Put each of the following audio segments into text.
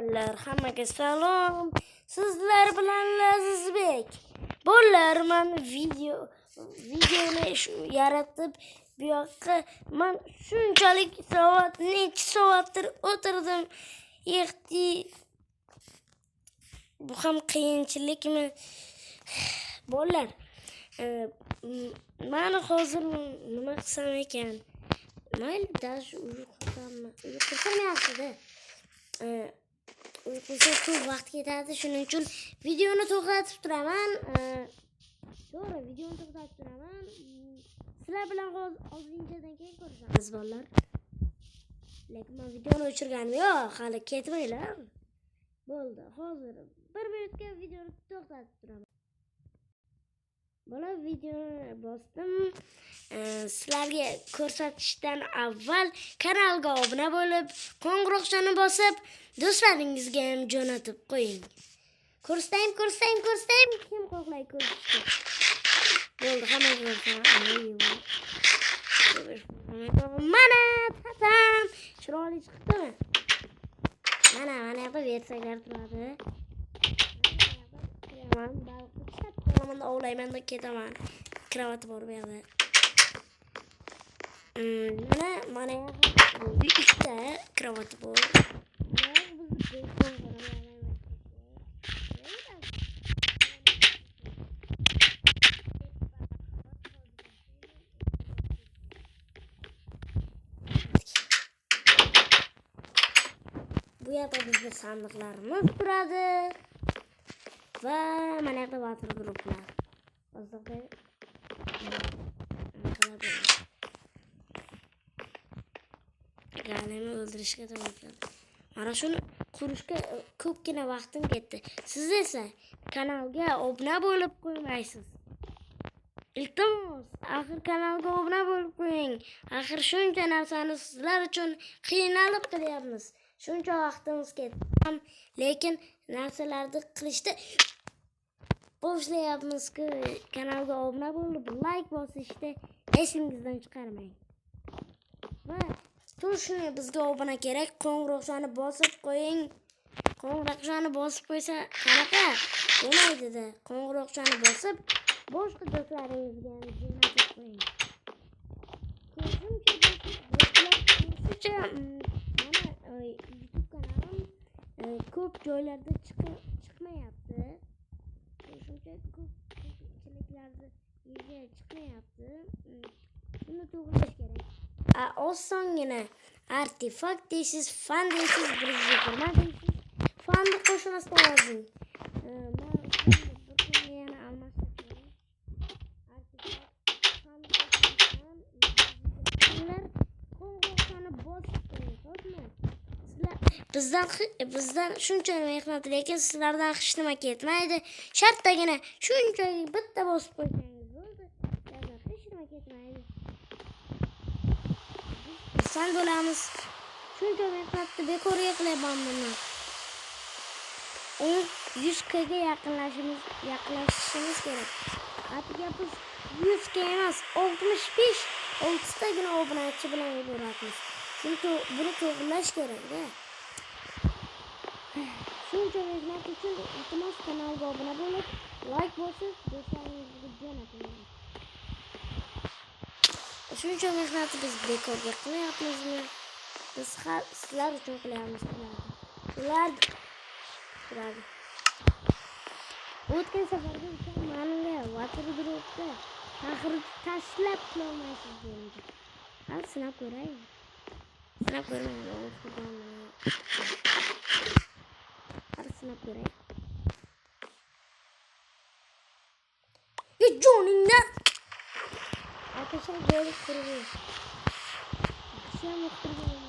Bollar, hammaga salom. Sizlar bilan Lazizbek. Bollar, men videoni yaratib bu yoqqa men shunchalik necha soatdir o'tirdim. Bu ham qiyinchilikmi? Bollar, men hozir nima qilsam ekan? Mayli, dash uyqusam yaxshi-da. Uyquga ko'p vaqt ketadi, shuning uchun videoni to'xtatib turaman. To'g'ri, videoni to'xtatib turaman. Sizlar bilan ozginchadan keyin ko'rishamiz, bollar. Lekin men videoni o'chirganim yo'q, hali ketmanglar. Bo'ldi, hozir 1 minutga videoni to'xtatib turaman. Bola, videoni bosdim. Sizlarga ko'rsatishdan avval kanalga obuna bo'lib, qo'ng'iroqchani bosib, do'stlaringizga ham jo'natib qo'ying. Ko'rsatayim. Kim xohlaydi ko'rishni? Bo'ldi, hamma ko'rsin. Mana, tatam. Chiroyli chiqdimi? Mana yoqda versaklar turadi. Men ovlayman da ketaman. Kravati bor bu yerda. Mana ikkita kravati bor. Bu yerda bizning sandiqlarimiz turadi. Va mana yoqda water gruplar. Hozirda Galani o'ldirishga to'g'ri. Mana shuni qurishga ko'pgina vaqtim ketdi. Siz esa kanalga obuna bo'lib qo'ymaysiz. Iltimos, axir kanalga obuna bo'lib qo'ying. Axir shuncha narsani sizlar uchun qiynalib qilyapmiz. Shuncha vaqtimiz ketdi. Lekin narsalarni qilishda boshlayapmiz-ku. Kanalga obuna bo'lib, like bosishni esingizdan chiqarmang. Va shuni bizga obuna kerak. Qo'ng'iroqchani bosib qo'ying. Qo'ng'iroqchani bosib qo'ysa qanaqa bo'lmaydi-da. Qo'ng'iroqchani bosib, boshqa do'stlaringizga ham jo'natib qo'ying. Mana YouTube kanalim ko'p joylarda chiqmayapti. Shuncha ko'pchiliklarda chiqmayapti. Buni to'g'rilash kerak. Osongina artefakt deysiz, fan deysiz, birinchi forma deysiz. Fanni qo'shmasdan yozing. Men bir kunga yana almashtirdim. Artefakt, fan qo'shmasdan sizlar qo'ng'iroqchani bosib qo'ying, xo'pmi? Sizlar bizdan shuncha mehnat, lekin sizlardan hech nima ketmaydi. Shartdagina shunchaki bitta bosib qo'ysangiz bo'ldi. Sizlardan hech nima ketmaydi. Sen bo'lamiz. Shuncha mehnatni bekorga qilyapmanmi? 100 ga yaqinlashishimiz kerak. Atiga biz 100 ga emas, 65 oltitagina obunachi bilan bo'lamiz. Chunki buni to'g'rilash kerak-da. Shuncha mehnat uchun iltimos kanalga obuna bo'lib, like bosib, do'stlaringizga jo'nating. Shuncha mehnatni biz bekorga qilyapmizmi? Biz sizlar uchun qilyapmiz. Ular o'tgan safarda ma'lumga water grupda axir tashlab qolmaysiz dedi. Hal sinab ko'raylik. Sinab ko'ray. Jo'ningda Arkadaşlar böyle kuruyor. Akşam oturuyor.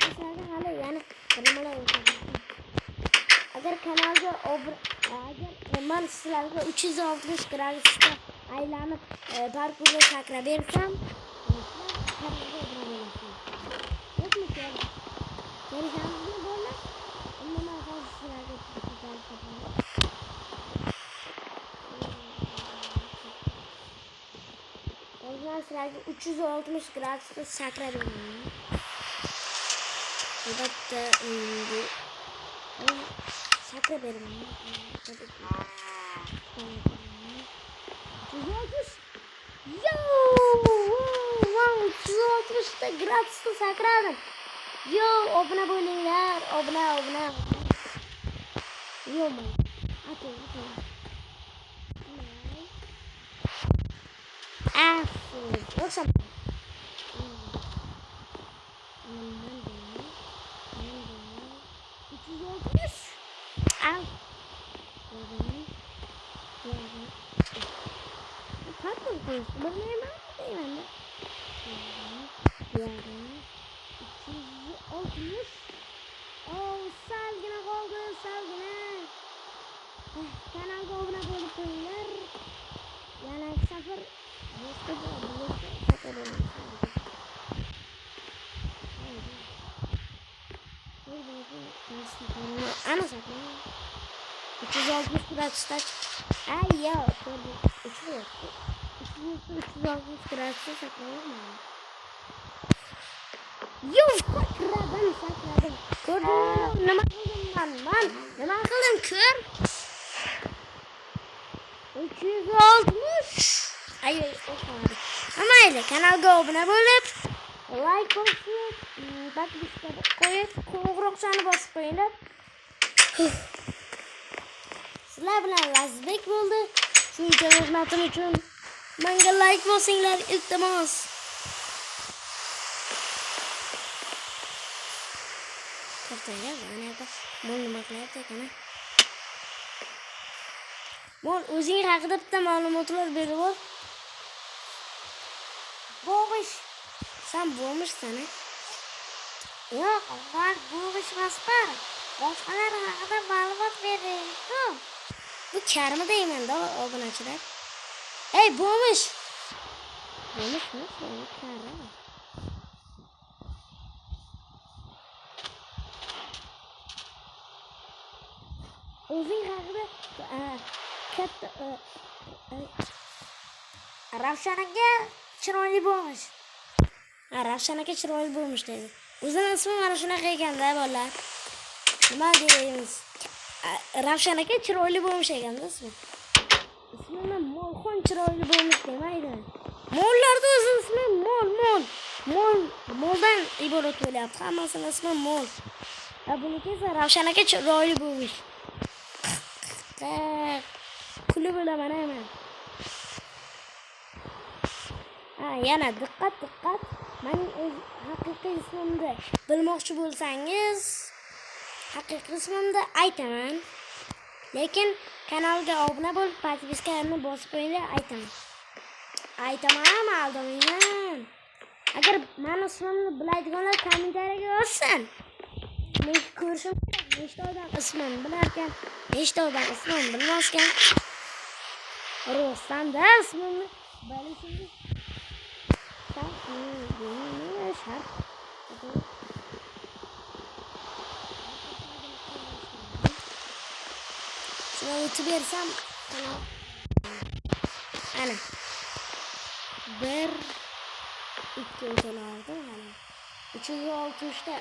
Mesela hala yani kırmalar yapıyor. Agar kanalga agar sizlarga 360 gradusda aylanib parkurga sakrab bersam, kanalga obuna bo'lasizlar. Ko'rishamizmi bo'ladi? Umuman hozir sizlarga sizlarga 360 gradusda sakrab beraman. albatta bu sakra beraman. 360. Yo! Wow, 360 ta gratisda sakradim. Yo, obuna bo'linglar, obuna. Yo, man. Ate. Yoksa salgina qoldi, salgina. Kanalga obuna bo'lib qo'yinglar. Yana safar ana sakın. 360 gradusda. Ay ya, 360 gradusda saklayalım. Yok, sakladım. Gördün mü? Nima qildim kör? 360. Ay, o'xshadi. Mayli, kanalga obuna bo'lib, like bosib, podpiska qo'yib, qo'ng'iroqchani bosib qo'yinglar. Sizlar bilan Lazizbek bo'ldi. Shuncha xizmatim uchun menga like bosinglar, iltimos. To'xtanglar, mana yerda mol nima qilyapti ekan? Mol o'zing haqida bitta ma'lumotlar berib ol. Bo'g'ish. Sen bo'g'ishsan, a? Yo'q, men bo'g'ishmasman. Boshqalar haqida ma'lumot berayapti. Bu karmi deyman-da, obunachilar. Ey, bo'g'ish. Bo'g'ishmi? Karmi. O'zing haqida katta Ravshan aka chiroyli bo'lmish. Ravshan aka chiroyli bo'lmish dedi. O'zining ismi mana shunaqa ekan-da, bolalar. Nima deymiz? Ravshan aka chiroyli bo'lmish ekan-da ismi. Ismini Molxon chiroyli bo'lmish demaydi. Mollarda o'z ismi moldan iborat bo'lyapti. Hammasini ismi mol. Buniki esa Ravshan aka chiroyli bo'lmish. Kulib olaman men. Yana diqqat. Mening o'z haqiqiy ismimni bilmoqchi bo'lsangiz, haqiqiy ismimni aytaman. Lekin kanalga obuna bo'lib, podpiskani bosib qo'yinglar, aytaman, aldamanglar. Agar mening ismimni biladiganlar kommentariyaga yozsin. Men ko'rishim kerak, nechta odam ismimni bilar ekan, nechta odam ismimni bilmas ekan. Rostdan-da ismimni bilishingiz shart. Shuni o'tib bersam, ana 1 2 o'talardi mana 360 ta.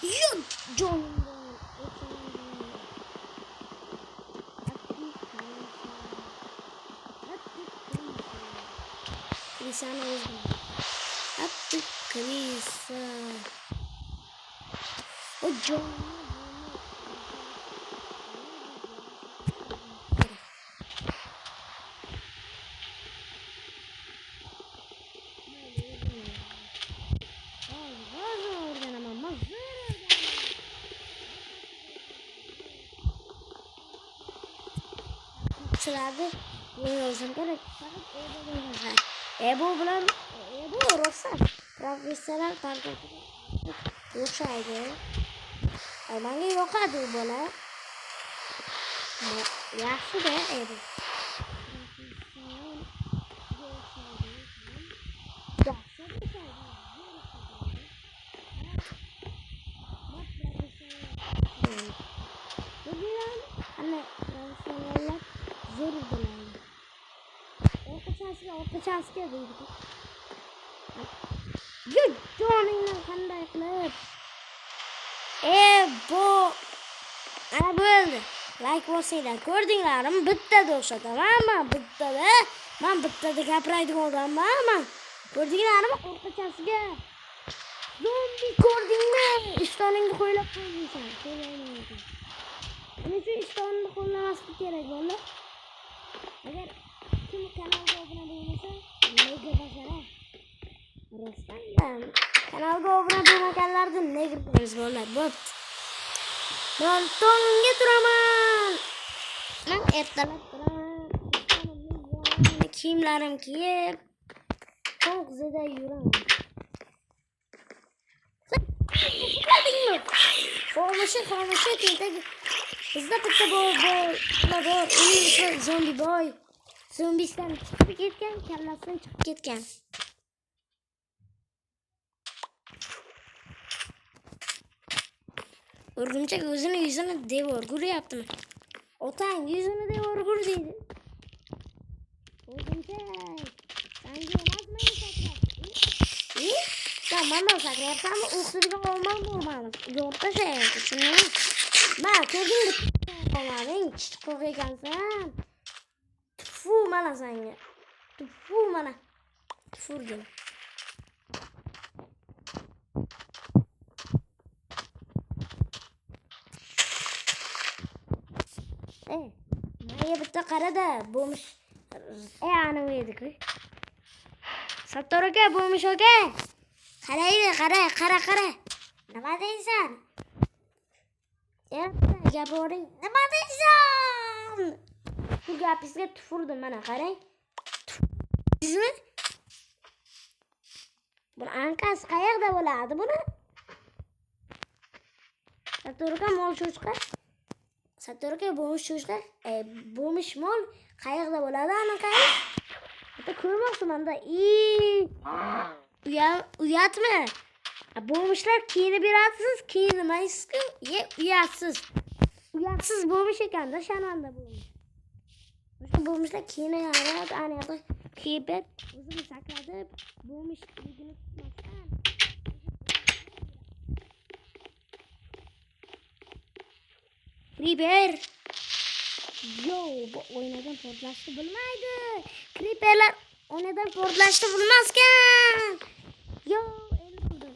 Yo, John. Krishana o'zim. Atti Krisa. O John. Sizlarni yozim kerak. Bu bilan bu rosa professional tarbiyaga o'xshaydi. Menga yoqadi u bola. Yaxshi-da edi. orqachasiga deydi. Yo, joningdan qanday qilib? Bu ana bo'ldi. Like bosinglar. Ko'rdinglarmi? Bittada o'xshataman. Men bittada gapiradigan odamman. Ko'rdinglarmi? Orqachasiga zombi ko'rdingmi? Ishtoningni qo'ylab qo'yibsan. Nima uchun ishtonni qo'llamaslik kerak bo'ldi? Agar kim kanalga obuna bo'lmasa, nega bosara? Rostdan kanalga obuna bo'lmaganlarni nega deymiz bo'ladi? Bo'pti. Men tongga turaman. Men ertalab turaman. Kiyimlarim kiyib, qo'ng'izida yuraman. Xomushi tentak. Bizda bitta bor. Zombi boy. Zombisidan chiqib ketgan, kallasidan chiqib ketgan. O'rgimchak o'zini yuzini devor guryaptimi? Otang yuzini devor gur deydi. O'rgimchak, senga emasmi sakrab? Sen mana sakrayapsanmi? O'qitadigan olmam bo'lmamiz. Yo'qda shayapti, tushundingmi? Men ko'rdingmi? Olmading, chiqib ekansan. Tfu mana senga. Tfu mana. Tfurdim. Menga bitta qarada, bo'lmish. Ana o'ydik. Sattor aka, bo'lmish aka. Qara. Nima deysan? Gaporing. Nima deysan? Bu gapingizga tufurdim mana, qarang. Sizmi? Bu anqasi qayerda bo'ladi buni? Sattor aka mol cho'chqa. Sattor aka bo'lmish cho'chqa. Bo'lmish mol qayerda bo'ladi anaqangiz? Bitta ko'rmoqchiman-da. Uyatmi? Bo'lmishlar kiyinib berasiz, kiyinmaysiz-ku. Uyatsiz. Uyatsiz bo'lmish ekanda, shananda bo'lmish. O'sha bo'lmishlar kiyinib, ana yoqda kiyib, o'zini saqladib, bo'lmishligini tutmasdan. Creeper. Yo, bu o'ynadan portlashni bilmaydi. Creeperlar o'ynadan portlashni bilmaskan. Yo, endi bildim.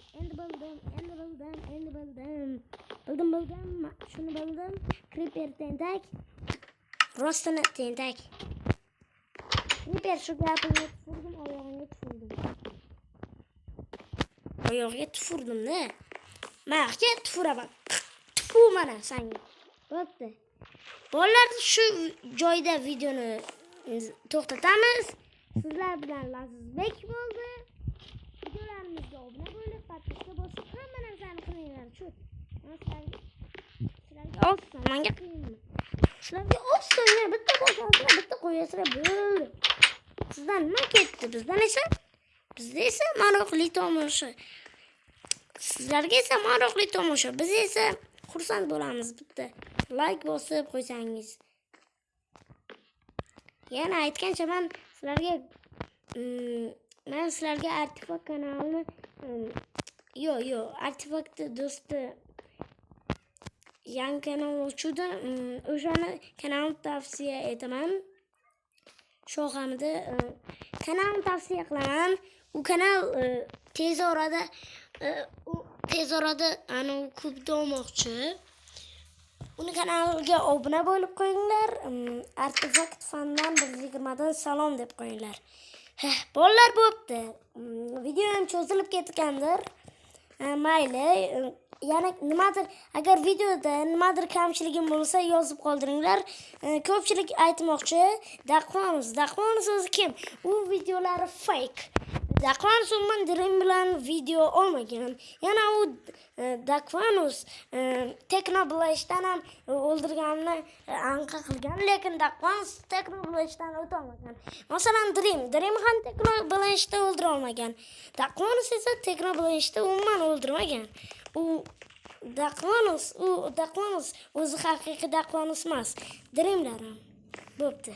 Bildim. Shuni bildim. Creeper tentak. Rostini tentak. Creeper shu gapini tufurdim, oyog'iga tufurdim-da. Maqga tufuraman. Tufu mana senga. Bo'pti. Bolalar, shu joyda videoni to'xtatamiz. Sizlar bilan Lazizbek bo'ldi. Videolarimizga obuna bo'lib, podpiska bosib, hamma narsani qilinglar. Shu sizlarga olsin, menga qilinglar. Sizlarga olsin, bitta bosasizlar, bitta qo'yasizlar, bo'ldi. Sizdan nima ketdi? Bizda esa maroqli tomosha. Sizlarga esa maroqli tomosha. Biz esa xursand bo'lamiz bitta. Like bosib qo'ysangiz. Yana aytgancha men sizlarga Artifakt kanalini Artifakt do'sti yangi kanal ochuvdi. O'shani kanalni tavsiya etaman. Shohamida kanalni tavsiya qilaman. U kanal tez orada ana ko'p olmoqchi. Uni kanaliga obuna bo'lib qo'yinglar. Artifakt fandan 120 dan salom deb qo'yinglar. Bolalar bo'pti. Video ham cho'zilib ketgandir. Mayli. Yana nimadir, agar videoda nimadir kamchiligim bo'lsa yozib qoldiringlar. Ko'pchilik aytmoqchi, Daqmonus o'zi kim? U videolari fake. Daqmonus umuman Dream bilan video olmagan. Yana u Daqmonus Teknoblashdan ham o'ldirganini anqa qilgan, lekin Daqmonus Teknoblashdan o'tolmagan. Masalan, Dream ham Teknoblashda o'ldira olmagan. Daqmonus esa Teknoblashda umuman o'ldirmagan. U Daqmonus o'zi haqiqiy Daqmonus emas. Dreamlar ham. Bo'pti.